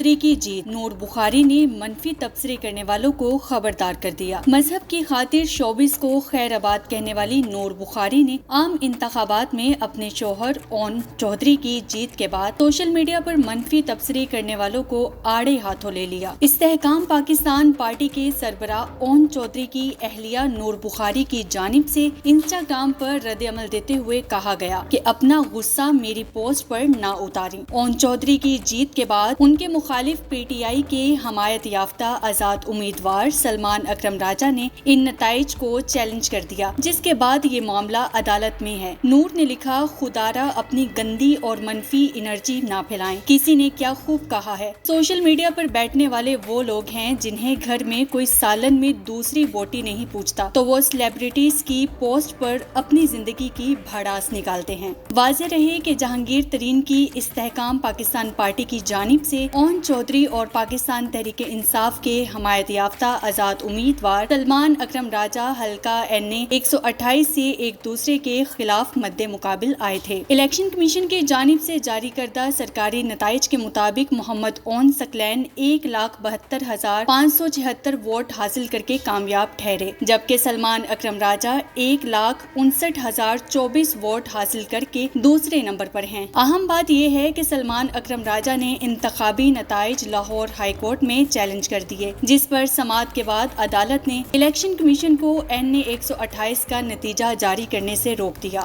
चौधरी की जीत। नूर बुखारी ने मनफी तबसरे करने वालों को खबरदार कर दिया। मजहब की खातिर शोबिस को खैराबाद कहने वाली नूर बुखारी ने आम इंतखाबात में अपने शोहर ओन चौधरी की जीत के बाद सोशल मीडिया पर मनफी तबसरे करने वालों को आड़े हाथों ले लिया। इस्तेहकाम पाकिस्तान पार्टी के सरबराह ओन चौधरी की अहलिया नूर बुखारी की जानिब से इंस्टाग्राम पर रद्द-ए-अमल देते हुए कहा गया कि अपना गुस्सा मेरी पोस्ट पर ना उतारें। ओन चौधरी की जीत के बाद उनके मुखालिफ पीटीआई के हमायत याफ्ता आजाद उम्मीदवार सलमान अकरम राजा ने इन नताइज को चैलेंज कर दिया, जिसके बाद ये मामला अदालत में है। नूर ने लिखा, खुदारा अपनी गंदी और मनफी एनर्जी ना फैलाएं। किसी ने क्या खूब कहा है, सोशल मीडिया पर बैठने वाले वो लोग हैं जिन्हें घर में कोई सालन में दूसरी बोटी नहीं पूछता, तो वो सेलिब्रिटीज की पोस्ट पर अपनी जिंदगी की भड़ास निकालते हैं। वाज़ेह रहे कि जहांगीर तरीन की इस्तेहकाम पाकिस्तान पार्टी की जानिब से ओन चौधरी और पाकिस्तान तहरीक इंसाफ के हमायत याफ्ता आजाद उम्मीदवार सलमान अकरम राजा हल्का NA 128 से एक दूसरे के खिलाफ मद्दे मुकाबिल आए थे। इलेक्शन कमीशन की जानिब से जारी करदा सरकारी नताइज के मुताबिक मोहम्मद ओन सकलैन 1,72,576 वोट हासिल करके कामयाब ठहरे, जबकि सलमान अकरम राजा 1,59,024 वोट हासिल करके दूसरे नंबर पर हैं। अहम बात यह है कि सलमान अकरम राजा ने इंतखाबी नताइज लाहौर हाई कोर्ट में चैलेंज कर दिए, जिस पर समाअत के बाद अदालत ने इलेक्शन कमीशन को NA 128 का नतीजा जारी करने से रोक दिया।